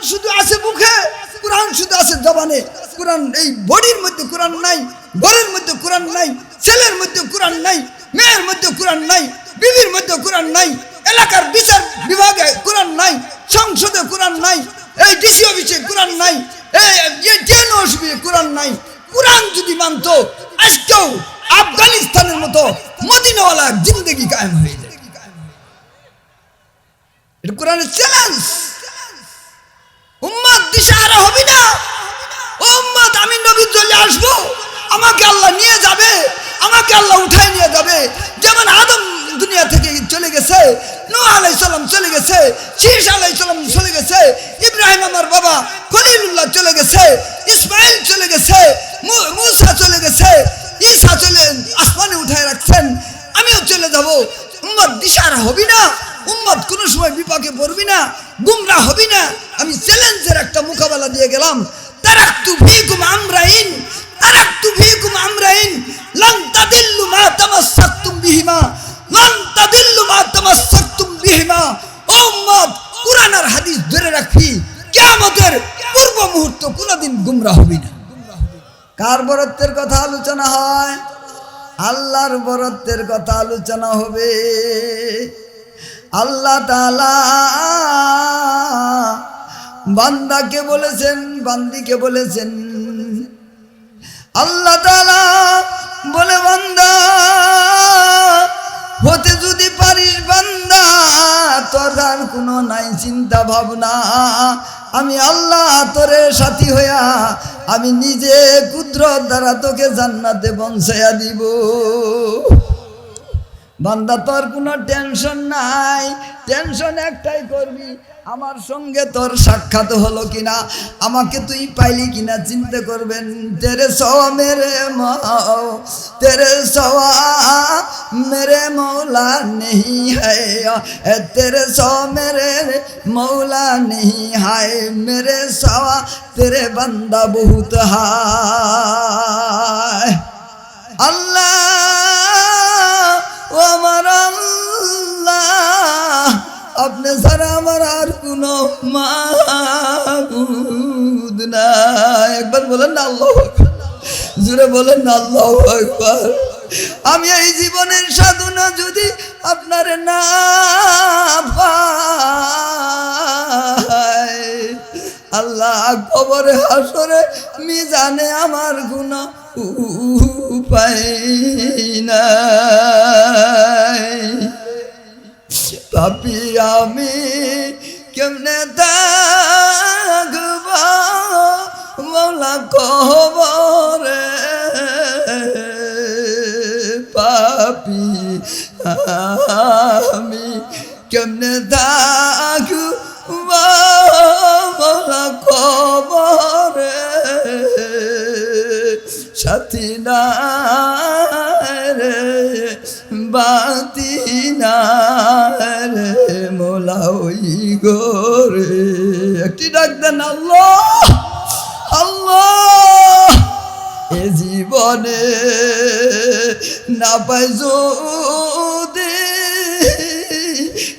শুধু আছে মুখে, কোরআন শুধু আছে জবানে, কোরআন এই বডির মধ্যে কোরআন নাই, ঘরের মধ্যে কোরআন নাই, ছেলের মধ্যে কোরআন নাই, মেয়ের মধ্যে কোরআন নাই, বিবির মধ্যে কোরআন নাই, এলাকার বিচার বিভাগে কোরআন নাই, সংসদে কোরআন নাই, এই ডিসি অফিসে কোরআন নাই, এই জেল অফিসে কোরআন নাই। কোরআন যদি মানতো আজকেও আফগানিস্তানের মতো মদিনাওয়ালা জিন্দগি কায়েম হয়ে যায়। এটা কোরআনের চ্যালেঞ্জ। উম্মত দিশাহারা হবি না। উম্মত আমি নবী চলে আসবো, আমাকে আল্লাহ নিয়ে যাবে, আমাকে আল্লাহ উঠাই নিয়ে যাবে। যেমন আদম দুনিয়া থেকে চলে গেছে, নূহ আলাইহিস সালাম চলে গেছে, শীস আলাইহিস সালাম চলে গেছে, ইব্রাহিম আমার বাবা খলিলুল্লাহ চলে গেছে, ইসমাইল চলে গেছে, মূসা চলে গেছে, ঈসা চলে আসমানে উঠায় রাখছেন, আমিও চলে যাব। উম্মত দিশাহারা হবি না। উম্মত কোনো সময় বিপাকে পড়বি না, গুমরাহ হবি না। আমি চ্যালেঞ্জের একটা মোকাবেলা দিয়ে গেলাম। তারাকতু ফীকুম আমরাইন, তারাকতু ফীকুম আমরাইন লান তাদিল্লু মা তামাসসাকতুম বিহিমা, লান তাদিল্লু মা তামাসসাকতুম বিহিমা। ও উম্মত, কুরআন আর হাদিস ধরে রাখবি, কিয়ামতের পূর্ব মুহূর্ত কোনোদিন গুমরাহ হবি না। কার বরত্বের কথা আলোচনা হয়? আল্লাহর বরত্বের কথা আলোচনা হবে। আল্লাহ তাআলা বান্দাকে বলেছেন, বান্দিকে বলেছেন, আল্লাহ তাআলা বলে বান্দা হতে যদি পারিস বান্দা, তোর আর কোনো নাই চিন্তা ভাবনা, আমি আল্লাহ তোরে সাথী হইয়া আমি নিজে কুদরত দ্বারা তোকে জান্নাতে পৌঁছাইয়া দিব। বান্দা তোর কোনো টেনশন নাই, টেনশন একটাই করবি, আমার সঙ্গে তোর সাক্ষাৎ হলো কিনা, আমাকে তুই পাইলি কিনা চিন্তা করবেন। তেরে সওয়া মেরে মাও, তেরে সওয়া মেরে মৌলা নেহি है, तेरे सवा मेरे मौला नहीं है, मेरे सवा तेरे बंदा बहुत है। अल्लाह ও আমার আল্লাহ, আপনি ছাড়া আমার আর কোনো মাবুদ নাই। একবার বলেন না আল্লাহু আকবার, জোরে বলেন না আল্লাহু আকবার। আমি এই জীবনের সাধনা যদি আপনার না পাই, আল্লাহ কবরে হাসরে মিজানে আমার গুনাহ উপায় নাই। পাপী আমি কেমনে থাকব মওলা কবরে, পাপী আমি কেমনে থাকব মওলা কবরে, সাথী না রে বাতি না রে মওলা ওই গোরে। একটি ডাক দেন আল্লাহ আল্লাহ। এ জীবনে না পাই যদি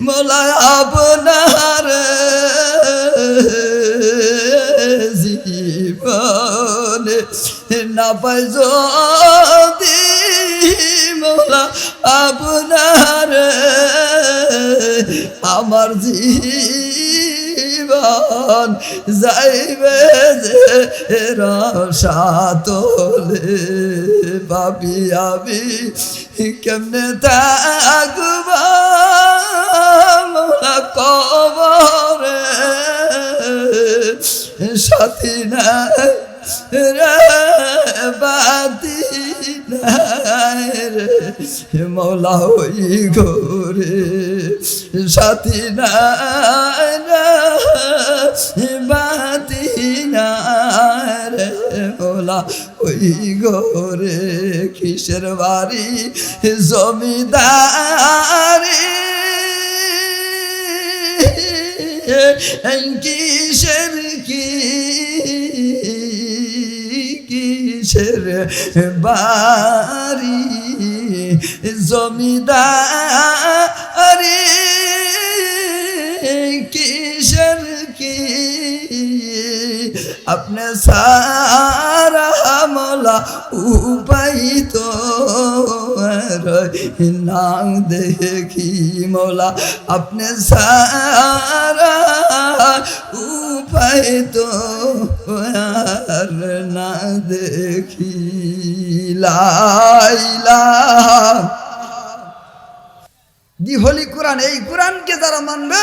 মওলা আপনার, জীবনে না পাই যদি মওলা আপনার, আমার জীবন যাইবে যে রসাতলে। পাপী আমি কেমনে থাকব মওলা কবরে, সাথী না রে বাতি নাই রে মওলা ওই গোরে, সাথী নাই রে বাতি নাই রে মওলা ওই গোরে। কিসের বাড়ি জমিদারি, কিসের কি কিসের বাড়ি জমিদারি, কিসের কি अपने सारा मौला उपाय तो ना देखी मौला अपने सारा उपाय तो ना देखी ला इलाहा দি হোলি কোরআন। এই কোরআনকে যারা মানবে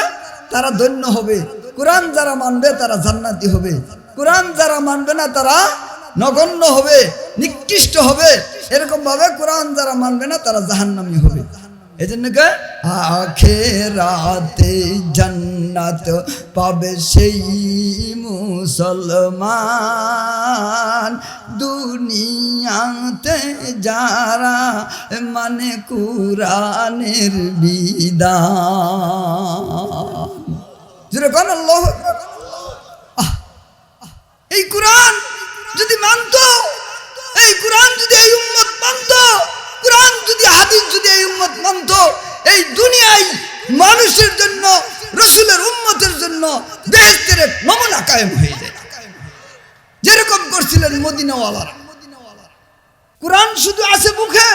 তারা ধন্য হবে, কোরআন যারা মানবে তারা জান্নাতি হবে, কোরআন যারা মানবে না তারা নগণ্য হবে, নিকৃষ্ট হবে। এরকম ভাবে কোরআন যারা মানবে না তারা জাহান্নামী হবে। এই জন্য আখিরাতে জান্নাত পাবে সেই মুসলমান, দুনিয়াতে যারা মানে কোরআনের বিধান। যেরকম আল্লাহ এই কোরআন যদি মানতো, এই কোরআন যদি এই উম্মত মানতো, কোরআন যদি হাদিস যদি এই উম্মত মানতো, এই দুনিয়ায় মানুষের জন্য রাসূলের উম্মতের জন্য বেহেশতের এক নমুনা কায়েম হয়ে যায়, যেরকম করছিলেন মদিনাওয়ালারা। কোরআন শুধু আছে মুখে,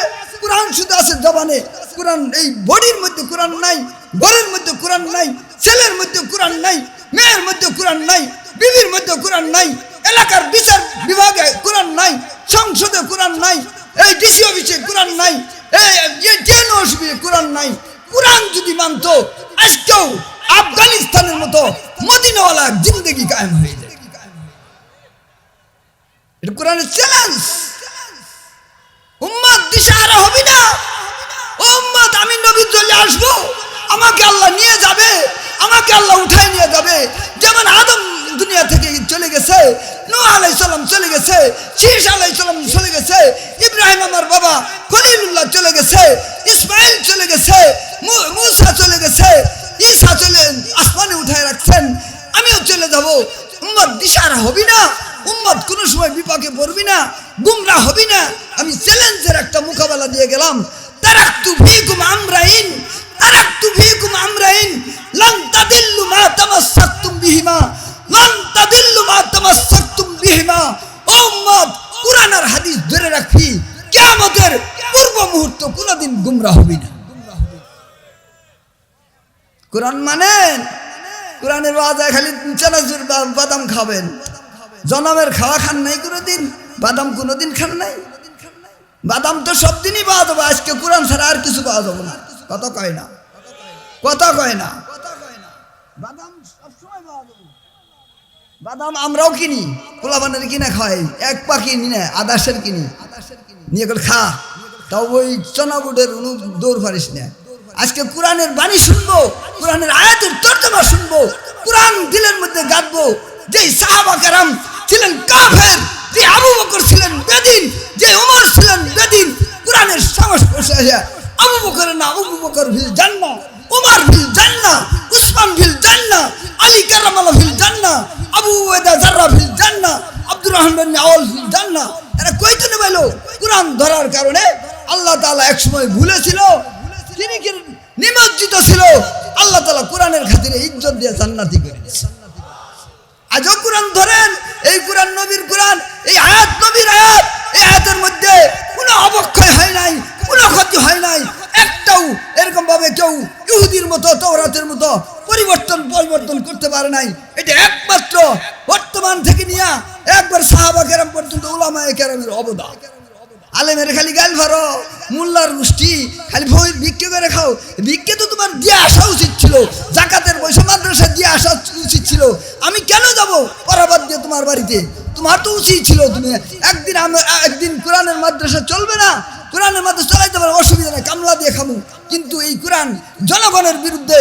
কোরআন শুধু আছে জবানে, কোরআন এই বডির মধ্যে কোরআন নাই, ঘরের মধ্যে কোরআন নাই, ছেলের মধ্যে কোরআন নাই, মেয়ের মধ্যে কোরআন নাই, বিবির মধ্যে কোরআন নাই, এলাকার বিচার বিভাগে কোরআন নাই, সংসদে কোরআন নাই, এই ডিসি অফিসে কোরআন নাই, এই জেল অফিসে কোরআন নাই। কোরআন যদি মানতো আজকেও আফগানিস্তানের মতো মদিনাওয়ালা জিন্দেগি কায়েম হয়ে যায়। এটা কোরআনের চ্যালেঞ্জ। উম্মত দিশাহারা হবি না। উম্মত আমি নবী চলে আসবো, আমাকে আল্লাহ নিয়ে যাবে, আমাকে আল্লাহ উঠাই নিয়ে যাবে। যেমন আদম দুনিয়া থেকে চলে গেছে, নূহ আলাইহিস সালাম চলে গেছে, শীস আলাইহিস সালাম চলে গেছে, ইব্রাহিম আমার বাবা খলিলুল্লাহ চলে গেছে, ইসমাইল চলে গেছে, মূসা চলে গেছে, ঈসা চলে আসমানে উঠায় রাখছেন, আমিও চলে যাব। উম্মত দিশাহারা হবি না, উম্মত কোনো সময় বিপাকে পড়বি না, গুমরা হবি না। আমি চ্যালেঞ্জের একটা মোকাবেলা দিয়ে গেলাম। তারাকতু ফীকুম আমরাইন, তারাকতু ফীকুম আমরাইন লান তাদিল্লু মা তামাসসাকতুম বিহিমা, লান তাদিল্লু মা তামাসসাকতুম বিহিমা। ও উম্মত, কুরআন আর হাদিস ধরে রাখবি, কিয়ামতের পূর্ব মুহূর্ত কোনোদিন গুমরা হবি না। কোরআন মানেন, কোরআনের ওয়াজায় খালি চানাচুর বাদাম খাবেন, জনমের খাওয়া খান নাই কোনোদিন, বাদাম কোনোদিন খান নাই। বাদাম তো সব দিনই পাওয়া যাবে, আজকে কোরআন ছাড়া আর কিছু পাওয়া যাবে না। কথা কয় না, কথা কয় না। বাদাম সবসময় পাওয়া যাবে। বাদাম আমরাও কিনি, পোলাপানের কিনে খাই, এক পা কিনি না, আদাসের কিনি, নিয়ে করে খা। তাও ওই চনাবুটের দৌড় পারিস না। আজকে কোরআনের বাণী শুনবো, কোরআনের আয়াতের তর্জমা শুনবো, কোরআন দিলের মধ্যে গাঁথবো। যে সাহাবা কেরাম ছিলেন কাফের, যে আবু বকর ছিলেন বেদিন, যে ওমর ছিলেন বেদিন, কোরআনের সংস্পর্শে আবু বকরের না আবু বকর ফিল জান্নাহ, ওমর ফিল জান্নাহ, উসমান ফিল জান্নাহ, আলী কারামাল্লাহ ফিল জান্নাহ, আবু উবাইদা জাররা ফিল জান্নাহ, আব্দুর রহমান বিন আওফ ফিল জান্নাহ। এরা কইতে নেবেলো কোরআন ধরার কারণে আল্লাহ তাআলা একসময় ভুলেছিল, তিনি কি নিমজ্জিত ছিল, আল্লাহ তাআলা কোরআনের খাতিরে ইজ্জত দিয়ে জান্নাতি করে দিয়েছে। আজও কোরআন ধরেন, এই কোরআন নবীর কোরআন, এই আয়াত নবীর আয়াত, এই আয়াতের মধ্যে কোনো অবক্ষয় হয় নাই, কোনো ক্ষতি হয় নাই, একটাও এরকম ভাবে কেউ ইহুদির মতো তাওরাতের মতো পরিবর্তন করতে পারে নাই। এটা একমাত্র বর্তমান থেকে নিয়ে একবার সাহাবা কেরাম পর্যন্ত উলামায়ে কেরামের অবদান। আলেমের খালি গাল ভরো, মোল্লার গোষ্ঠী খালি ভয়ের ভিক্ষে করে খাও। ভিক্ষে তো তোমার দিয়ে আসা উচিত ছিল, জাকাতের পয়সা মাদ্রাসা দিয়ে আসা উচিত ছিল। আমি কেন যাব পরাবাদ দিয়ে তোমার বাড়িতে? তোমার তো উচিত ছিল তুমি একদিন কোরআনের মাদ্রাসা চলবে না, কোরআনের মাদ্রাসা চালাইতে পারো, অসুবিধা নেই, কামলা দিয়ে খামু। কিন্তু এই কোরআন জনগণের বিরুদ্ধে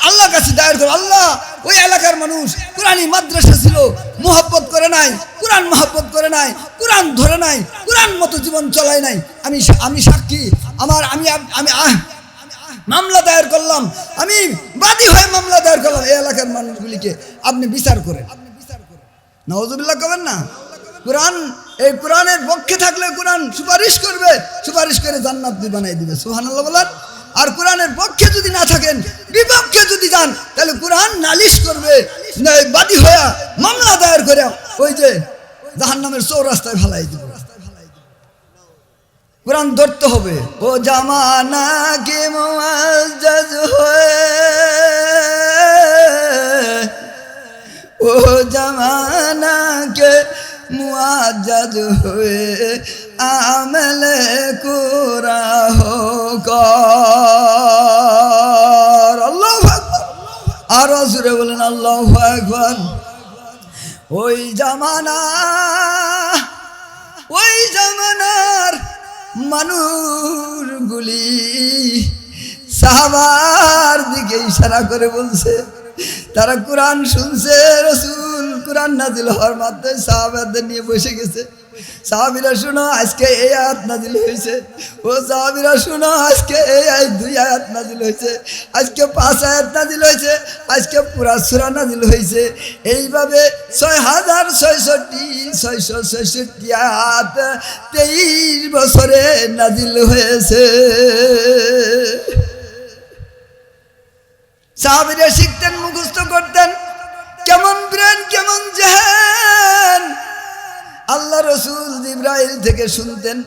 আল্লাহর কাছে দায়ের করো। আল্লাহ, ওই এলাকার মানুষ কোরআনী মাদ্রাসা ছিল, মোহাব্বত করে নাই, কোরআন মোহাব্বত করে নাই, কোরআন ধরে নাই, কোরআন মতো জীবন চলায় নাই। আমি সাক্ষী, আমি মামলা দায়ের করলাম, আমি বাদী হয়ে মামলা দায়ের করলাম। এই এলাকার মানুষগুলিকে আপনি বিচার করেন। নাউজুবিল্লাহ কবেন না? কোরআন, এই কোরআনের পক্ষে থাকলে কোরআন সুপারিশ করবে, সুপারিশ করে জান্নাত বানাই দিবে। সুবহানাল্লাহ বলেন। আর কোরআনের পক্ষে যদি না থাকেন, বিপক্ষে যদি যান, তাহলে কোরআন নালিশ করবে, বাদী হয়ে মামলা দায়ের করে ওই যে জাহান্নামের চৌরাস্তায় ফেলাই দিব। কোরআন ধরতে হবে। ও জামানা কে মুআজ্জাজ হয়ে, ও জামানা কে মুআজ্জাজ হয়ে আমলে কুরাহ কর। আল্লাহু আকবার। আর জোরে বলেন আল্লাহু আকবার। ওই জামানা, ওই জামানার মানুষগুলি সাহাবার দিকে ইশারা করে বলছে, তারা কোরআন শুনছে, রাসূল কোরআন নাজিল হওয়ার মাত্রই সাহাবাদের নিয়ে বসে গেছে। সাহাবীরা শুনো, আজকে এই আয়াত নাজিল হয়েছে। ও সাহাবীরা শুনো, আজকে এই আয়াত 2 আয়াত নাজিল হয়েছে, আজকে 5 আয়াত নাজিল হয়েছে, আজকে পুরা সূরা নাজিল হয়েছে। এইভাবে 6,666 আয়াত 23 বছরে নাজিল হয়েছে। সাহাবীরা শিখতেন, মুখস্থ করতেন, কেমন ব্রেন, কেমন জেহেন। আল্লাহ রসুল জিব্রাইল থেকে শুনতেন।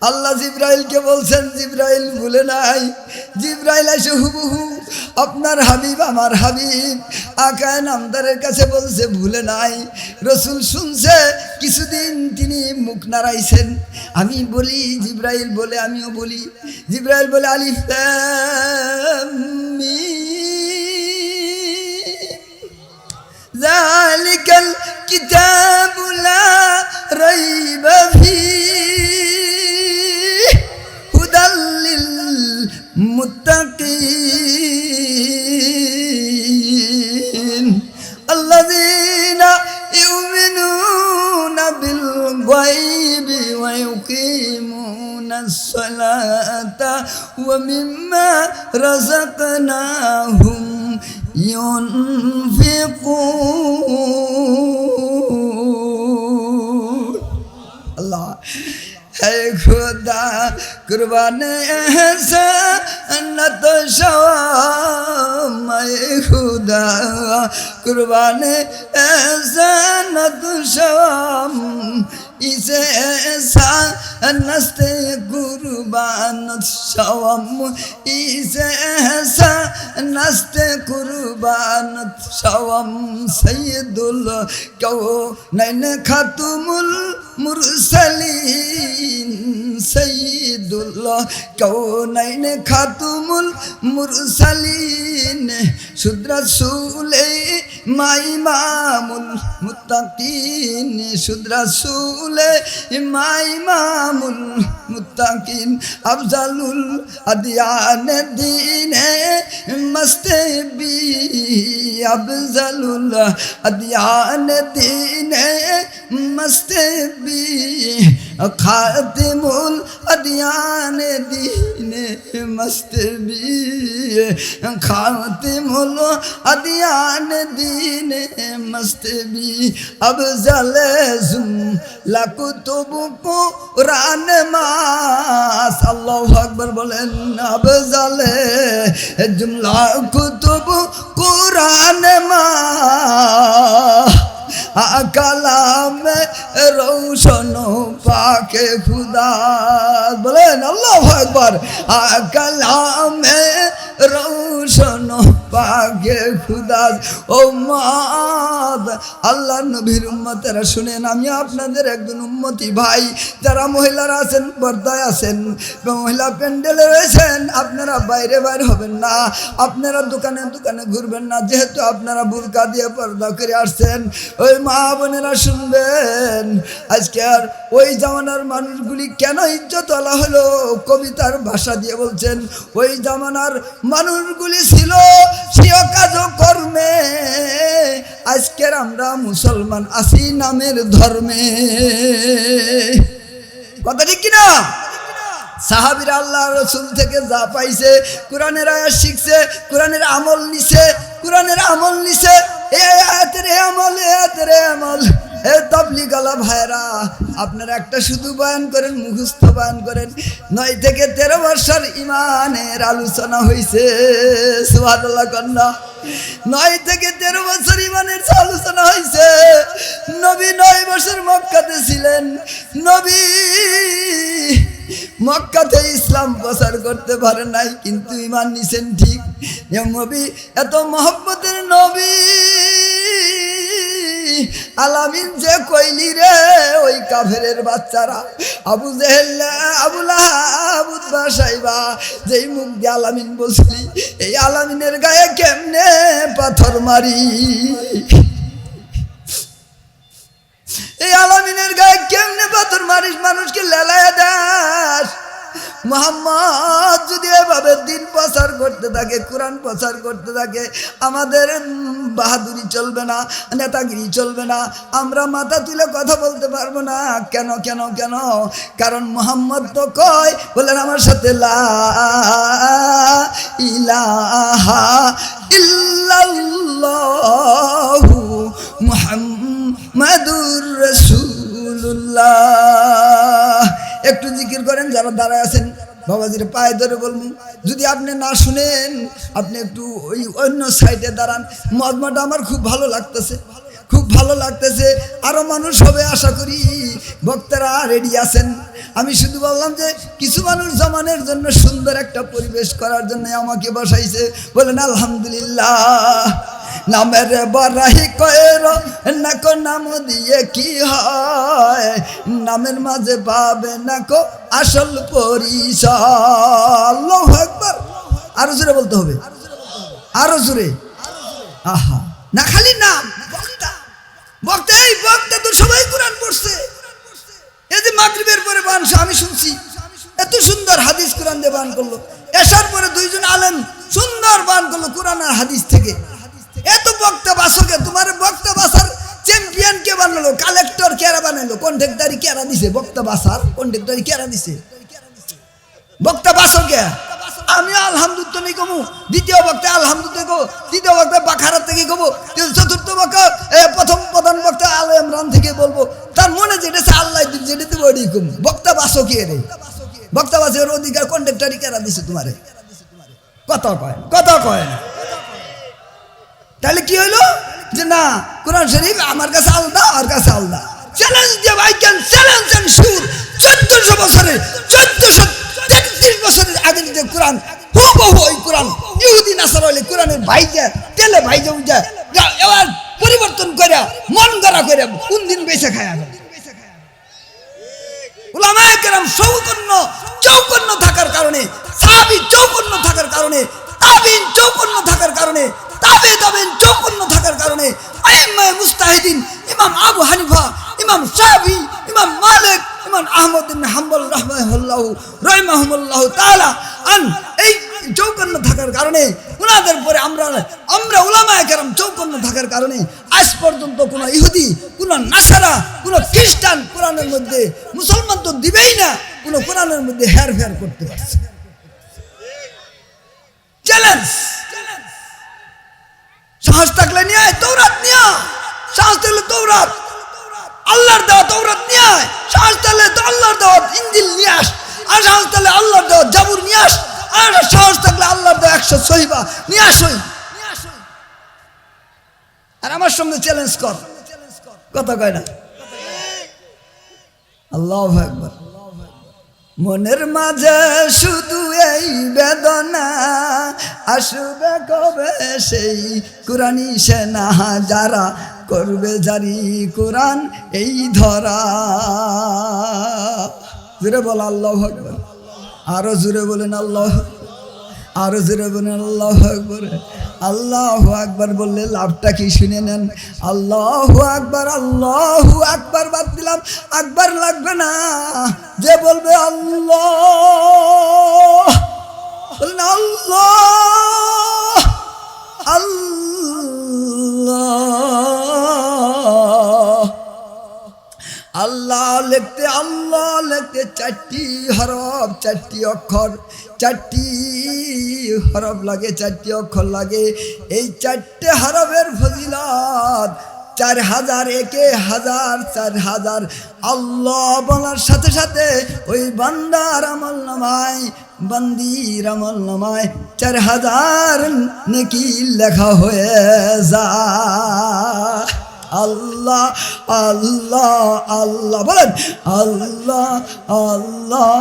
আল্লাহ জিব্রাইলকে বলছেন, জিব্রাইল ভুলে নাই। জিব্রাইল এসে হুবহু আপনার হাবিব, আমার হাবিব আকায়ে নামদারের কাছে বলছে, ভুলে নাই। রসুল শুনছে, কিছুদিন তিনি মুখ নাড়াইছেন। আমি বলি, জিব্রাইল বলে, আমিও বলি। জিব্রাইল বলে আলিফ লাম মিম যালিকাল কিতাবু লা রাইবা ফীহি হুদাল লিল মুত্তাকিন আল্লাযীনা ইউমিনুনা বিল গায়বি ওয়া ইউকিমুনাস সালাতা ওয়া মিম্মা রাযাকনাহুম ينفقون اللہ ہے خدا قربان احسانت شوام اے خدا قربان احسانت شوام اسے احسانت قربانت شوام اسے احسانت قربانت شوام سید الکونین خاتم المرسلین سید الکونین خاتم المرسلین شد رسول ما امام المتقین شد رسول ما امام المتقین افضل الادیان دین مست بی افضل الادیان دین مست بی خاتم الادیان دین مست بی خاتم الادیان دین مست بی افضل জুমলা কুতুব কুরআন মাস আল্লাহু আকবার বলেন আফজাল জুমলা কুতুব কুরআন মাস কালাম রৌশন পাকে খুদা বলেন আল্লাহু আকবার কালাম রৌশন পাকে খুদা উম্মত আল্লাহ নবীর উম্মতেরা শুনেন, আমি আপনাদের একজন উম্মতি ভাই। যারা মহিলারা আছেন, পর্দায় আছেন, মহিলা প্যান্ডেলে রয়েছেন, আপনারা বাইরে বাইরে হবেন না, আপনারা দোকানে দোকানে ঘুরবেন না, যেহেতু আপনারা বুরকা দিয়ে পর্দা করে আসছেন। ওই মা বোনেরা শুনবেন, আজকে আর ওই জামানার মানুষগুলি কেন ইজ্জত আলা হলো, কবিতার ভাষা দিয়ে বলছেন, ওই জামানার মানুষগুলি ছিল স্বীয় কাজ কর্মে, আজকের আমরা মুসলমান আছি নামের ধর্মে। কথা ঠিক কিনা? সাহাবীরা আল্লাহ রসুল থেকে যা পাইছে, কোরআনের আয়াত শিখছে, কোরআনের আমল নিছে, কোরআনের আমল নিছে, এই আয়াতের আমল, এই আয়াতের আমল, এ তাবলীগালা ভাইরা, আপনারা একটা শুধু বয়ান করেন, মুখস্থ বয়ান করেন। 9 থেকে 13 বছর ইমানের আলোচনা হয়েছে, সুবহানাল্লাহ কন্যা। 9 থেকে 13 বছর ইমানের আলোচনা হয়েছে। নবী 9 বছর মক্কাতে ছিলেন। নবী মক্কাতে ইসলাম প্রচার করতে পারেন নাই, কিন্তু ইমান নিছেন ঠিক। নবী এত মহব্বতের নবী, আলামিন যে কইলি রে, ওই কাফেরের বাচ্চারা আবু জেহেল, আবু লাহাব, উতবা, শাইবা, যেই মুখ দিয়ে আলামিন বলছিলি, এই আলামিনের গায়ে কেমনে পাথর মারি, এই আলামিনের গায়ে কেমনে পাথর মারিস, মানুষকে লেলায় দাস। মুহাম্মদ যদি এভাবে দিন প্রচার করতে থাকে, কোরআন প্রচার করতে থাকে, আমাদের বাহাদুরি চলবে না, নেতাগিরি চলবে না, আমরা মাথা তুলে কথা বলতে পারবো না। কেন কেন কেন? কারণ মুহাম্মদ তো কয়, বলেন আমার সাথে, লা ইলাহা ইল্লাল্লাহু মুহাম্মাদুর রাসূলুল্লাহ। একটু জিকির করেন যারা দাঁড়ায় আছেন, বাবাজির পায়ে ধরে বলবো। যদি আপনি না শুনেন, আপনি একটু ওই অন্য সাইডে দাঁড়ান। মজমাটা আমার খুব ভালো লাগতেছে, খুব ভালো লাগতেছে। আরো মানুষ হবে আশা করি, বক্তারা রেডি আছেন। আমি শুধু বললাম যে কিছু মানুষ জমানের জন্য সুন্দর একটা পরিবেশ করার জন্য আমাকে বসাইছে। বলেন আলহামদুলিল্লাহ। নামের বরাহি কয়ের না কো, নাম দিয়ে কি হয়, নামের মাঝে পাবে না কো আসল পরিচয়। আল্লাহু আকবার। আরো জোরে বলতে হবে, আরো জোরে। আহা, না খালি নাম, বক্তা বক্তা, এই বক্তা তো সবাই কোরআন পড়ছে। এই যে মাগরিবের পরে বান, আমি শুনছি এত সুন্দর হাদিস কোরআন দিয়ে বান করলো। এসার পরে 2 জন আলেম সুন্দর বান করলো কোরআন আর হাদিস থেকে। এত বক্তা বাসকে, তোমার বক্তা বাসার চ্যাম্পিয়ন কে বানালো, কালেক্টর কেরা বানালো, কন্ট্রাক্টরি কেরা দিছে, বক্তা বাসার কন্ট্রাক্টরি কেরা দিছে, বক্তা বাসকে। আমি আলহামদুলিল্লাহ নেই কমু, দ্বিতীয় বক্তা আলহামদুলিল্লাহ গো, তৃতীয় বক্তা বাখারা থেকে গবো, চতুর্থ বক্তা প্রধান বক্তা আল ইমরান থেকে বলবো। তার মনে যেটা আল্লাহ যেটা দেবো ওই কম। বক্তা বাসকে রে, বক্তা বাসের অধিকার কন্ট্রাক্টরি কেরা দিছে তোমারে? কথা কয়, কথা কয় না। তাহলে কি হইলো যে না, কোরআন শরীফ আমার কাছে আলাদা, আর কাছে আলাদা। চ্যালেঞ্জ দিয়ে ভাই, ক্যান চ্যালেঞ্জ এন্ড শুর। 1400 বছরে, 1433 বছরের আগে যে কোরআন, হুবহু ওই কোরআন ইহুদি নাসারা হইলে কোরআনের ভাইজা তেলে ভাইজা উঠা এবার পরিবর্তন করে মন গড়া করে কোন দিন বেঁচে খায়। উলামায়ে কেরাম চৌকন্ন থাকার কারণে, সাহাবী চৌকন্ন থাকার কারণে, তাবিঈন চৌকন্ন থাকার কারণে, তাবিঈন চৌকন্ন থাকার কারণে, আইম্মায়ে মুজতাহিদিন, ইমাম আবু হানিফা, ইমাম শাফিঈ, ইমাম মালিক, ইমাম আহমদ ইবনে হাম্বল রাহিমাহুল্লাহ তাআলা এই চৌকন্ন থাকার কারণে, উনাদের পরে আমরা উলামায়ে কেরাম চৌকন্ন থাকার কারণে আজ পর্যন্ত কোন ইহুদি, কোন নাসারা, কোন খ্রিস্টান কোরআনের মধ্যে, মুসলমান তো দিবেই না, কোন কোরআনের মধ্যে হেরফের করতে পারছে। চ্যালেঞ্জ। সাহস থাকলে নিয়ে আয়, তৌরাত নিয়ে আয়। সাহস থাকলে তৌরাত, আল্লাহর দেওয়া তৌরাত নিয়ে আয়। সাহস থাকলে তো আল্লাহর দেওয়া ইনজিল নিয়ে আস। আর সাহস থাকলে আল্লাহর দেওয়া জাবুর নিয়ে আস। আর সাহস থাকলে আল্লাহর দেওয়া 100 সহিবা নিয়ে আসই। আর আমার সঙ্গে চ্যালেঞ্জ কর, কথা কয় না? আল্লাহু আকবার। মনের মাঝে শুধু এই বেদনা, আসবে কবে সেই কোরআনি সেনা, যারা করবে জারি কোরআন এই ধরা। জোরে বল আল্লাহু আকবার। আরো জোরে বলেন আল্লাহ, আরো জোরে বলেন আল্লাহু আকবার। আল্লাহু আকবার বললে লাভটা কি শুনে নেন। আল্লাহু আকবার, আল্লাহু আকবার বাদ দিলাম, আকবার লাগবে না। যে বলবে আল্লাহ, বলেন আল্লাহ, আল্লাহ, আল্লাহ লিখতে, আল্লাহ লিখতে 4টি হরফ, 4টি অক্ষর, 4টি হরফ লাগে, 4টি অক্ষর লাগে। এই 4টে হরফের ফজিলত 4000 একে হাজার 4000 আল্লাহ বলার সাথে সাথে ওই বান্দার আমল নামায় বান্দির আমল নামায় 4000 নেকি লেখা হয়ে যায়। আল্লাহ আল্লাহ আল্লাহ বলেন, আল্লাহ আল্লাহ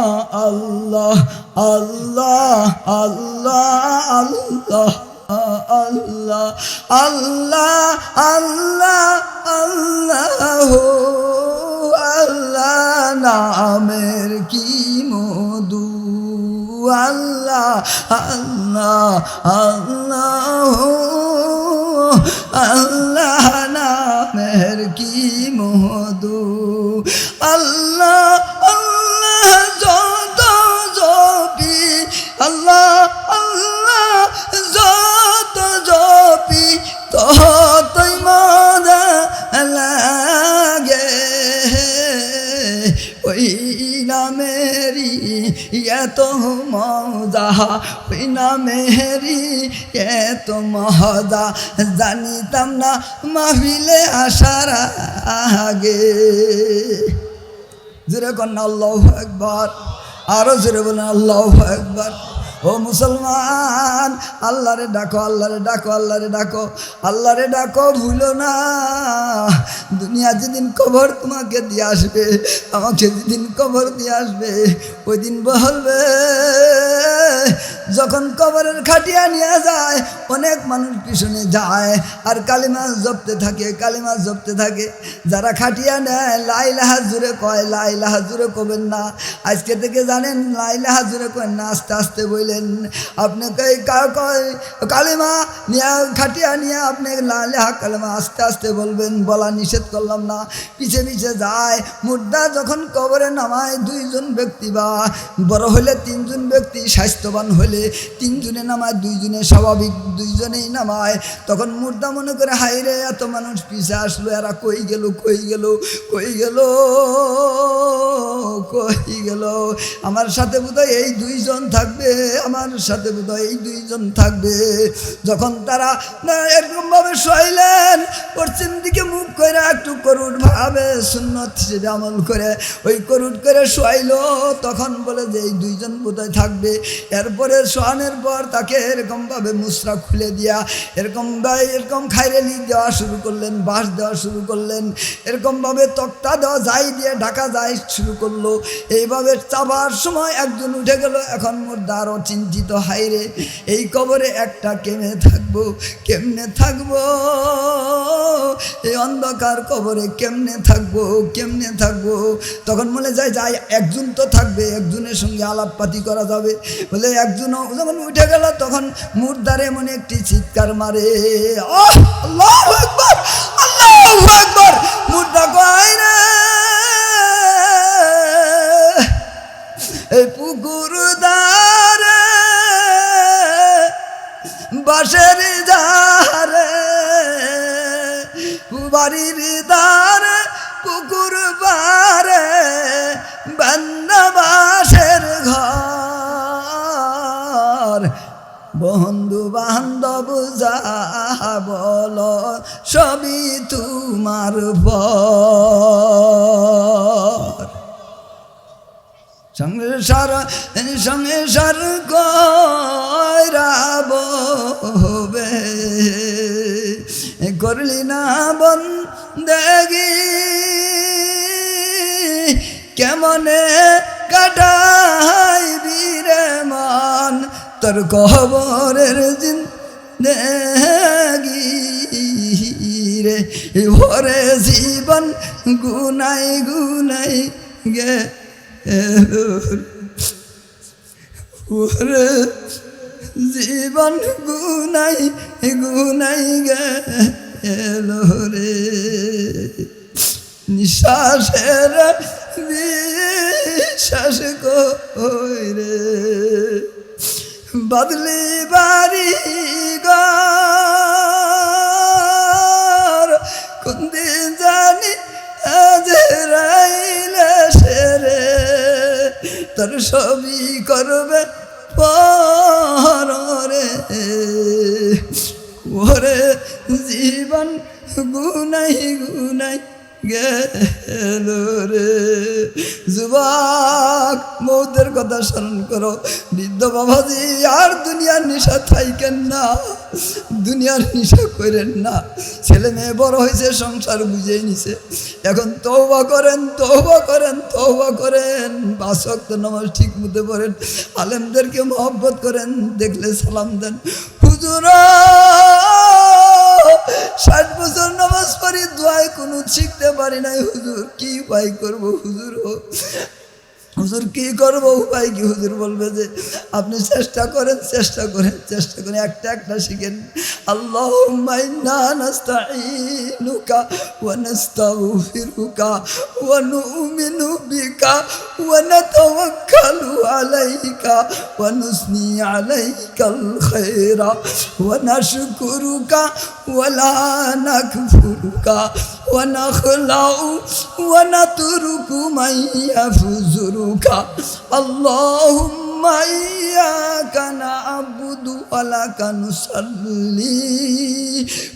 আল্লাহ আল্লাহ আল্লাহ আল্লাহ আল্লাহ আল্লাহ আল্লাহ আল্লাহ আল্লাহ নামের কি মধু, আল্লাহ আল্লাহ আল্লাহ আল্লাহ নামের কি মধু, আল্লাহ আল্লাহ যত জপি, আল্লাহ আল্লাহ যত জপি ততই মজা লাগে, ওই নামেরি এত মজা, ওই নামেরি এত মজা জানিতাম না মাহফিলে আসার আগে। জোরে কন্যা আল্লাহু আকবার, আরো জোরে বলেন আল্লাহু আকবার। ও মুসলমান, আল্লাহরে ডাকো, আল্লাহরে ডাকো, আল্লাহরে ডাকো, আল্লাহরে ডাকো, ভুলো না। দুনিয়া যেদিন কবর তোমাকে দিয়ে আসবে, আমাকে যেদিন কবর দিয়ে আসবে, ওই দিন বলবে, যখন কবরের খাটিয়া নিয়ে যায় অনেক মানুষ পিছনে যায় আর কালিমা জপতে থাকে, কালিমা জপতে থাকে। যারা খাটিয়া নেয় লা ইলাহা জুড়ে কয়, লা ইলাহা জুড়ে কবেন না, আজকে থেকে জানেন লা ইলাহা জুড়ে কয় না, আস্তে আস্তে বললেন। আপনি কালিমা নিয়ে খাটিয়া নিয়ে আপনি লা ইলাহা কালিমা আস্তে আস্তে বলবেন, বলা নিষেধ করলাম না। পিছে পিছে যায়, মুর্দা যখন কবরে নামায় 2 জন ব্যক্তি বা বড় হলে 3 জন ব্যক্তি, স্বাস্থ্যবান হলে 3 জনে নামায়, 2 জনে স্বাভাবিক 2 জনেই নামায়। তখন মুর্দা মনে করে হাই রে এত মানুষ পিছে আসলো, এরা কই গেল কই গেল কই গেল কই গেল, আমার সাথে বোধহয় এই 2 জন থাকবে, আমার সাথে বোধহয় এই 2 জন থাকবে। যখন তারা এরকম ভাবে শোয়াইলেন, পশ্চিম দিকে মুখ করে একটু করুট ভাবে সুন্নত হিসেবে আমল করে ওই করুট করে শোয়াইলো, তখন বলে যে এই 2 জন বোধহয় থাকবে। এরপরে শোয়ানোর পর তাকে এরকমভাবে মুসরা খুলে দিয়া এরকম খাইরেলি দেওয়া শুরু করলেন, বাঁশ দেওয়া শুরু করলেন, এরকমভাবে তক্তা দেওয়া যাই দিয়ে ঢাকা যায় শুরু করলো। এইভাবে চাবার সময় একজন উঠে গেল। এখন মোর দ্বারও চিন্তিত, হাইরে এই কবরে একটা কেমনে থাকবো, কেমনে থাকবো, এই অন্ধকার কবরে কেমনে থাকবো, কেমনে থাকবো। তখন মনে যায় যাই একজন তো থাকবে, একজনের সঙ্গে আলাপপাতি করা যাবে। বলে একজনও যখন উঠে গেল, তখন মুর্দার এমন একটি চিৎকার মারে, আল্লাহু আকবার, আল্লাহু আকবার। মুর্দা কয় না এই পুকুর দারে বাঁশের ধারে, বাড়ির দ্বারে পুকুর পারে বান্দা বাঁশের ঘর, বন্ধু বান্ধব যা বলো সবই তোমার পর। সংসার সংসার কইরা ববে, করলি না বন্দেগি, কেমনে কাটাইবি রে মন তোর কবরের জিন্দেগি রে, ভরে জীবন গুনাই গুনাই গে, ওরে জীবন গুনাই গুনাই গেল রে, নিঃশ্বাসের বিশ্বাস কইরে বদলি বাড়ি ঘর, কোন দিন জানি আজরাইলে সেরে তোর ছবি করবে পরে, ওরে জীবন গুনাই গুনাই গেল রে। যুবক, মৌতের কথা স্মরণ করো। বৃদ্ধ বাবাজি, আর দুনিয়ার নেশা থাইকেন না, দুনিয়ার নেশা করেন না। ছেলে মেয়ে বড় হয়েছে, সংসার বুঝে নিছে, এখন তওবা করেন, তওবা করেন, তওবা করেন। 5 ওয়াক্ত নামাজ ঠিক মতো পড়েন, আলেমদেরকে মহব্বত করেন, দেখলে সালাম দেন। হুজুরা 60 বছর নামাজ পড়ি, দোয়ায় কোনো শিখতে পারি নাই হুজুর, কি উপায় করবো হুজুর? হুজুর কি করবো, উপায় কি? হুজুর বলবে যে আপনি চেষ্টা করেন, চেষ্টা করেন, চেষ্টা করেন, একটা একটা শিখেন। আল্লাহুম্মা ইন্না নাস্তাঈনুকা ওয়া নাস্তাগফিরুকা ওয়া নু'মিনু বিকা ওয়া নাতাওয়াক্কালু আলাইকা ওয়া নুসনি আলাইকাল খায়রা ওয়া নাশকুরুকা ওয়া লা নাকফুরুকা ওয়া নাখলাউ ওয়া নাতরুকু মান ইয়াফজুরু। আল্লাহুম্মা ইয়্যাকা না'বুদু ওয়া লাকা নুসাল্লি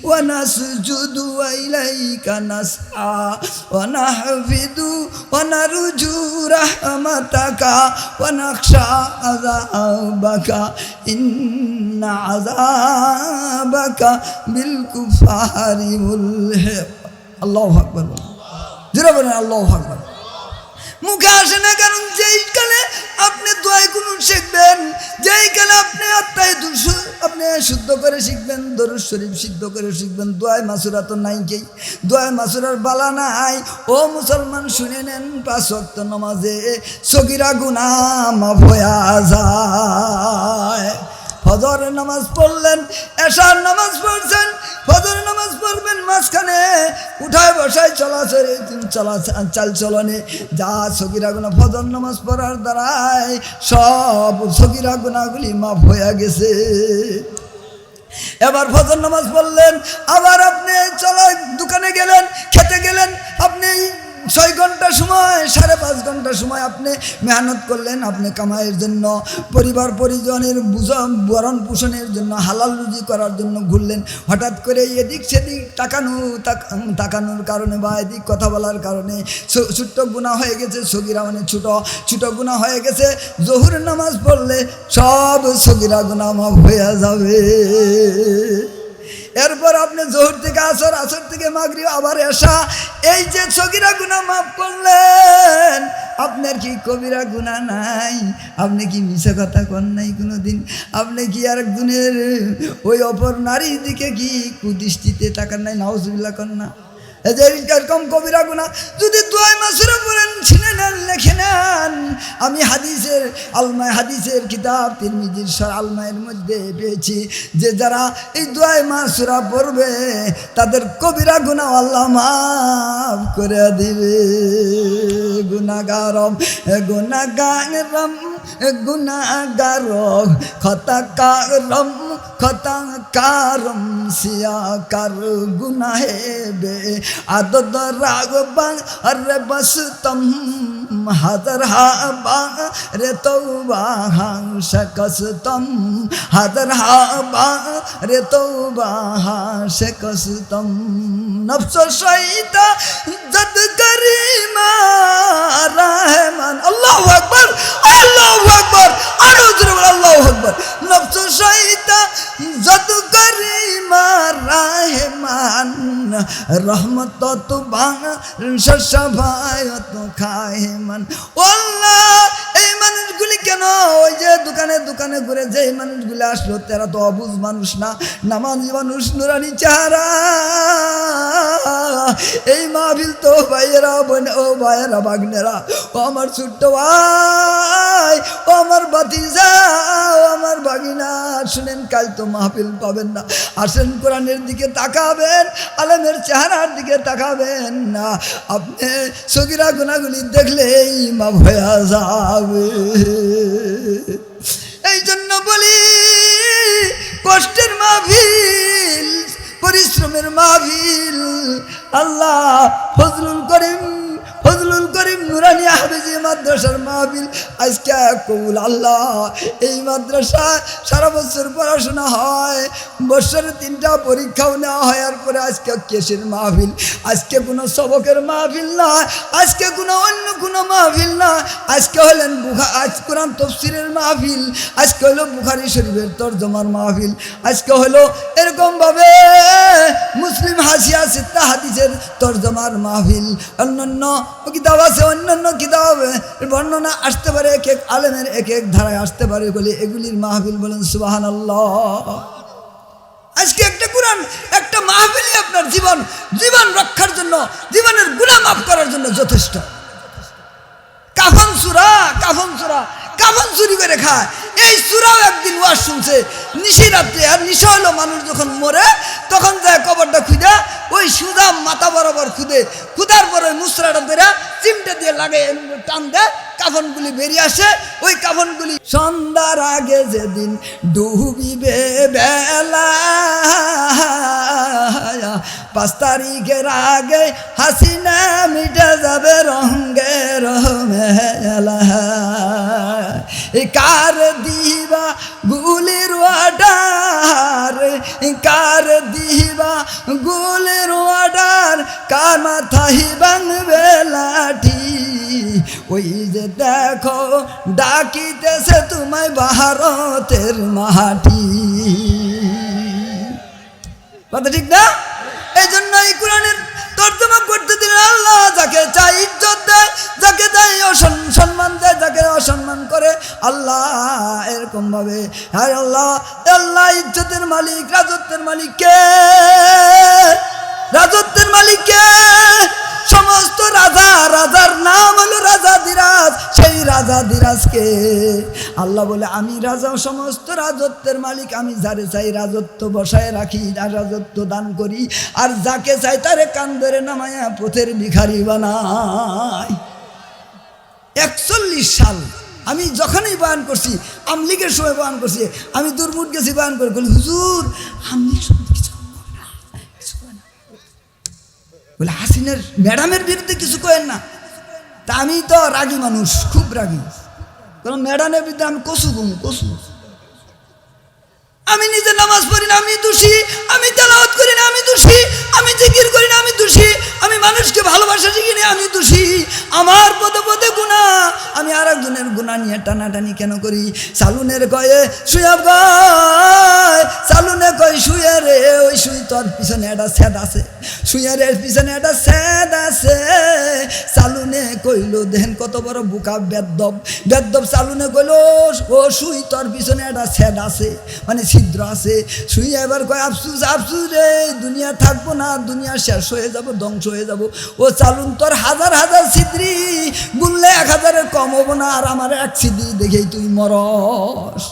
ওয়া নাসজুদু ওয়া ইলাইকা নাসআ ওয়া নাহফিদু ওয়া নারজু রাহমাতাকা ওয়া নাখশা আযাবাকা ইন্না আযাবাকা বিল কুফারি মুলহিক। আল্লাহু আকবার। জোরে বলেন আল্লাহু আকবার। মুখে আসে না, কারণ যেই কালে আপনি দোয়া কুনুত শিখবেন, যেই কালে আপনি আত্মায় আপনি শুদ্ধ করে শিখবেন, দরুদ শরীফ শুদ্ধ করে শিখবেন, দোয়ায় মাসুরা তো নাই, কেই দোয়ায় মাসুরার বালা নাই। ও মুসলমান, শুনে নেন, 5 ওয়াক্ত নামাজে সগীরা গুনাহ মাফ হয়ে যায়। ফজরের নামাজ পড়লেন, এশার নামাজ পড়ছেন, ফজরের নামাজ পড়বেন, মাঝখানে উঠায় বসায় চাল চলনে যা সগীরা গুনাহ, ফজর নামাজ পড়ার দ্বারাই সব সগীরা গুনাহগুলি মাফ হয়ে গেছে। এবার ফজর নামাজ পড়লেন, আবার আপনি দোকানে গেলেন, খেতে গেলেন, আপনি 6 ঘন্টা সময়, 5.5 ঘন্টা সময় আপনি মেহনত করলেন, আপনি কামাইয়ের জন্য, পরিবার পরিজনের ভরণ পোষণের জন্য, হালাল রুজি করার জন্য ঘুরলেন। হঠাৎ করে এদিক সেদিক তাকানোর কারণে বা এদিক কথা বলার কারণে ছোট্ট গুনাহ হয়ে গেছে, সগীরা মানে ছোট ছোট গুনাহ হয়ে গেছে। জোহরের নামাজ পড়লে সব সগীরা গুনাহ মাফ হয়ে যাবে। এরপর আপনি জোহর থেকে আসর, আসর থেকে মাগরিব, আবার এশা, এই যে সগীরা গুনাহ মাফ করলেন, আপনার কি কবিরা গুনাহ নাই? আপনি কি মিছা কথা কন নাই কোনোদিন? আপনি কি আরেকজনের ওই অপর নারীর দিকে কি কুদৃষ্টিতে তাকান নাই? নাউজুবিল্লাহ কন না? এরকম কবিরা গুনাহ যদি দোয়া মাসুরা পড়েন, ছিনে নেন, লেখে নেন। আমি হাদিসের কিতাব তিরমিজির আলমায়ের মধ্যে পেয়েছি যে যারা এই দোয়া মাসুরা পড়বে তাদের কবিরা গুনাহ আল্লাহ মাফ করে দিবে। গুনাহগারম গুনাহগারম গুনাহগারম খতাকারম সিয়াকার গুনাহে বে আদদ রাগবাং আরে বসতম হাজার হাবা রে তওবা হাং शकस्तम হাজার হাবা রে তওবা হা शकस्तम নফস শয়তা জদ করিমা রহমান। আল্লাহু আকবার, আল্লাহু আকবার, আরো জোরে বল আল্লাহু আকবার। নফস শয়তা জদ করিমা রহমান রহমত তো বাঙা সশাবায়ত খায়মান। আল্লাহ, এই মানুষগুলি কেন ওই যে দোকানে দোকানে ঘুরে যে এই মানুষগুলি আসলো, তারা তো অবুঝ মানুষ না, নামাজি মানুষ, নুরানি চেহারা। এই মাহফিল তো ভাইয়েরা, ও ভাইয়েরা, বাগনেরা, ও আমার ছোট্ট ভাই, ও আমার ভাতিজা, ও আমার বাগিনা, শুনেন, কাল তো মাহফিল পাবেন না। আসেন, কোরআনের দিকে তাকাবেন, আলেমের চেহারার দিকে তাকাবেন না, আপনি সগীরা গুনাহগুলি দেখলেই মাফ হয়ে যাবে। এই জন্য বলি, কষ্টের মাহফিল, পরিশ্রমের মাহফিল, আল্লাহ ফজলুল করিম নুরানি হাফেজি মাদ্রাসার মাহফিল আজকে কবুল আল্লাহ। এই মাদ্রাসা সারা বছর পড়াশোনা হয়, বছরে 3টা পরীক্ষাও নেওয়া হয়, আর পরে আজকে কেসের মাহফিল। আজকে কোনো সবকের মাহফিল না, আজকে কোনো অন্য কোনো মাহফিল না, আজকে হলেন আজ কোরআন তফসিরের মাহফিল, আজকে হলো বুখারী শরীফের তরজমার মাহফিল, আজকে হলো এরকমভাবে মুসলিম হাসিয়া সিত্তা হাদিসের তরজমার মাহফিল। অন্যান্য কিতাব আছে, অন্যান্য কিতাবে বর্ণনা আসতে পারে, এক এক আলেমের এক এক ধারায় আসতে পারে বলে এগুলির মাহফিল। বলেন সুবহানাল্লাহ। আজকে একটা কোরআন একটা মাহফিলই আপনার জীবন রক্ষার জন্য, জীবনের গুনাহ মাফ করার জন্য যথেষ্ট। কাফন চুরি করে খায়, এই চূড়াও একদিন ওয়াজ শুনছে নিশি রাত্রে। আর নিশা হলো মানুষ যখন মরে তখন যায় কবরটা খুঁজে, ওই সুদা মাথা বরাবর খুদার পর ওই মুসরাটা ধরে চিমটে দিয়ে লাগে, টান দেয়, কাফনগুলি বেরিয়ে আসে। ওই কাফনগুলি সন্ধ্যার আগে যেদিন ডুবিবে বেলা, 5 তারিখের আগে হাসিনা মিটে যাবে রঙ্গের মেলা। কার দিবা গুলির অর্ডার, কার দিবা গুলির অর্ডার, কার মাথায় ভাঙবে লাঠি, ওই যে দেখো ডাকিতেছে তোমায় ভারতের মাটি। কথা ঠিক না? এই জন্য এই কোরআনের তর্জমা করতে দিলেন আল্লাহ। যাকে চাই ইজ্জত দেয়, যাকে চাই সম্মান দেয়, যাকে অসম্মান করে আল্লাহ এরকম ভাবে। হ্যাঁ আল্লাহ, আল্লাহ ইজ্জতের মালিক, রাজত্বের মালিক কে? রাজত্বের মালিক কে? সমস্ত রাজার নাম হলো রাজা ধীরাজ। সেই রাজা ধীরাজকে আল্লাহ বলে আমি রাজা, সমস্ত রাজত্বের মালিক। আমি যারে চাই রাজত্ব বসায় রাখি, আর রাজত্ব দান করি, আর যাকে চাই তারে কান ধরে নামায়া পথের ভিখারি বানাই। 41 সাল আমি যখনই বয়ান করছি, আমলিগের সময় বয়ান করছি, আমি দুর্মুট গেছি বয়ান করে, বলি হুজুর আমলিগ বলে হাসিনের ম্যাডামের বিরুদ্ধে কিছু করেন না। তা আমি তো রাগী মানুষ, খুব রাগী, কারণ ম্যাডামের বিরুদ্ধে আমি কসু। আমি নিজে নামাজ পড়ি না, আমি দোষী। আমি তেলাওয়াত করি না, আমি দোষী। আমি জিকির করি না, আমি দোষী। আমি মানুষকে ভালোবাসা শিখি না, আমি দোষী। আমার পদে পদে গুনাহ। আমি আর একজনের গুনাহ নিয়ে টানাটানি কেন করি? সালুনের কয়ে শুয়ে গয়, সালুনে কয় শুয়ে রে, ওই শুই তোর পিছনে একটা স্যাদ আছে, শুয়ারের পিছনে একটা স্যাদ আছে। সালুনে কইল দেখেন কত বড় বুকা বেদ্দব সালুনে কইল ও শুই তোর পিছনে একটা স্যাদ আছে, মানে ছিদ্র আছে। শুই এবার কয় আফসুস রে, দুনিয়া থাকবো না, দুনিয়া শেষ হয়ে যাব, ধ্বংস হয়ে যাব। ও চালুন তোর হাজার ছিদ্রি গুনলে 1000-এর কম হবো না, আর আমার এক ছিদ্রি দেখেই তুই মরস।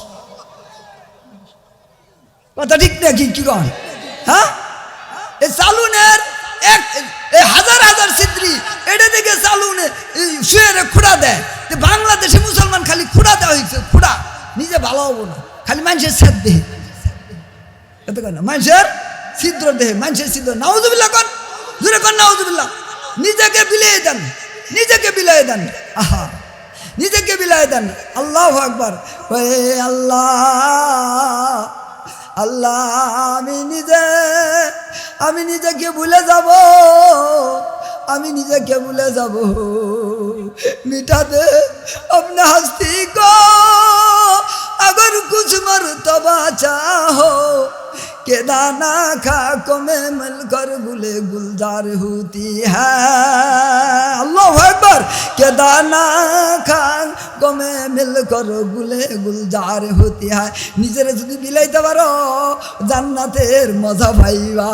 কথা ঠিক নাকি? কি কন? হ্যাঁ, এই চালুনের হাজার ছিদ্রি, এটা দেখে চালুনে শুয়ে খুঁড়া দেয়। বাংলাদেশে মুসলমান খালি খুঁড়া দেওয়া হয়েছে, খুঁড়া। নিজে ভালো হবো না, খালি মানুষের স্যাদ দেহে, এত কেন মানুষের ছিদ্র দেহে, মানুষের ছিদ্র। নাউজুবিল্লাহ কন, জোরে কন নাউজুবিল্লাহ। নিজেকে বিলিয়ে দেন, নিজেকে বিলিয়ে দেন। আহা, নিজেকে বিলিয়ে দেন। আল্লাহু আকবার। আল্লাহ আল্লাহ, আমি নিজেকে ভুলে যাব, আমি নিজেকে ভুলে যাব। मिटा दे अपने हस्ती को, अगर कुछ मर्तबा चाहो के दाना खाको में मिलकर गुले गुलजार होती है। अल्लाहु अकबर। के दाना खाको में मिलकर गुले गुलजार होती है। निजेरे যদি বিলাইতে পারো জান্নাতের মজা পাইবা।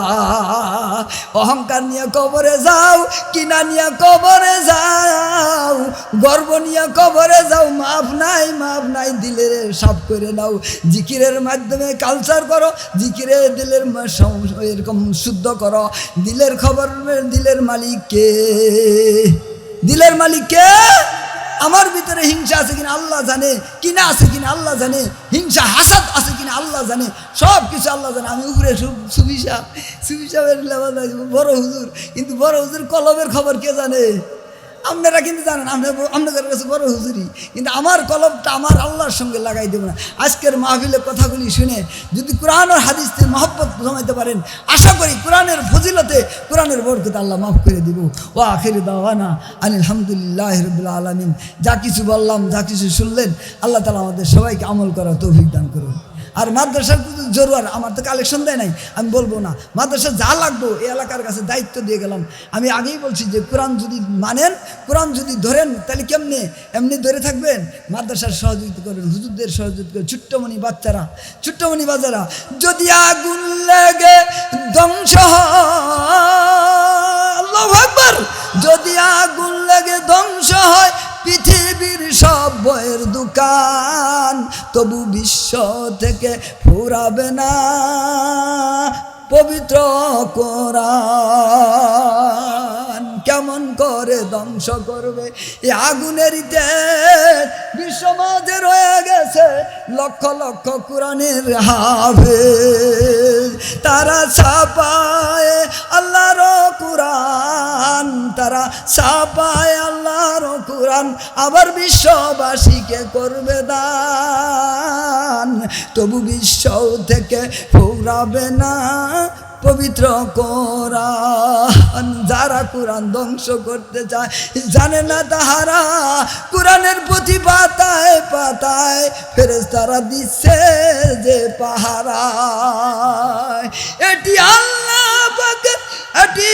অহংকার নিয়ে কবরে যাও, কিনা নিয়ে কবরে যাও, গর্ব নিয়ে কবরে যাও, মাফ নাই দিলে সাফ করে নাও। জিকিরের মাধ্যমে কালচার করো, জিকিরে দিলের এরকম শুদ্ধ করো। দিলের খবর, দিলের মালিক কে? দিলের মালিক কে? আমার ভিতরে হিংসা আছে কিনা আল্লাহ জানে, কিনা আছে কিনা আল্লাহ জানে, হিংসা হাসাদ আছে কিনা আল্লাহ জানে, সব কিছু আল্লাহ জানে। আমি উপরে সুফি সাহেবের বড় হুজুর, কিন্তু বড় হুজুর কলমের খবর কে জানে? আপনারা কিন্তু জানেন আপনাদের কাছে বড় হুজুরি, কিন্তু আমার কলমটা আমার আল্লাহর সঙ্গে লাগাই দেব না। আজকের মাহফিলের কথাগুলি শুনে যদি কোরআন আর হাদিসের মহব্বত জমাইতে পারেন, আশা করি কোরআনের ফজিলতে, কোরআনের বরকতে আল্লাহ মাফ করে দিব। ও আখির দাওয়ানা আলহামদুলিল্লাহি রাব্বিল আলামিন। যা কিছু বললাম, যা কিছু শুনলেন, আল্লাহ তাআলা আমাদের সবাইকে আমল করার তৌফিক দান করুন। আর মাদ্রাসার জরুয়ার আমার তো কালেকশন দেয় নাই, আমি বলবো না। মাদ্রাসা যা লাগবো এই এলাকার কাছে দায়িত্ব দিয়ে গেলাম। আমি আগেই বলছি যে কোরআন যদি মানেন, কোরআন যদি ধরেন, তাহলে কেমনে এমনি ধরে থাকবেন? মাদ্রাসার সহযোগিতা করেন, হুজুরদের সহযোগিতা করেন, ছোট্টমণি বাচ্চারা, ছোট্টমণি বাচ্চারা। যদি আগুন লেগে ধ্বংস হয়, আল্লাহু আকবার, যদি আগুন লেগে ধ্বংস হয় পৃথিবীর সব বইয়ের দোকান, তবু বিশ্ব থেকে ফুরাবে না পবিত্র কোরআন। কেমন করে ধ্বংস করবে এই আগুনের তেজ? বিশ্ব মাঝে রয়ে গেছে লক্ষ লক্ষ কোরআনের হাফেজ, তারা ছাপায় আল্লাহর কোরআন, তারা ছাপায় আল্লাহর কোরআন, আবার বিশ্ববাসীকে করবে দান, তবু বিশ্ব থেকে ফুরাবে না পবিত্র কোরআন। যারা কোরআন ধ্বংস করতে চায় জানে না তাহারা কোরআনের প্রতি পাতায় পাতায় ফেরেশতারা দিচ্ছে যে পাহারা। এটি আল্লাহ পাকের, এটি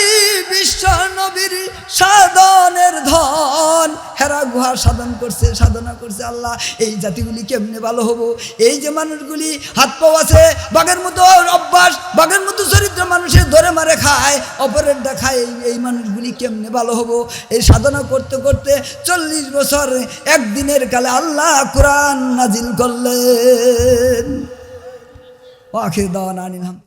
বিশ্ব নবীর সাধনের ধন। হেরা গুহা সাধন করছে, সাধনা করছে আল্লাহ। এই জাতিগুলি কেমনে ভালো হবো? এই যে মানুষগুলি হাত পাও আছে, বাঘের মতো অভ্যাস, বাঘের মতো চরিত্র, মানুষের ধরে মারে খায়, অপরেরটা খায়, এই মানুষগুলি কেমনে ভালো হবো? এই সাধনা করতে করতে 40 বছর একদিনের কালে আল্লাহ কোরআন নাজিল করলেন। আখির দাওয়ানা আনিল হামদ।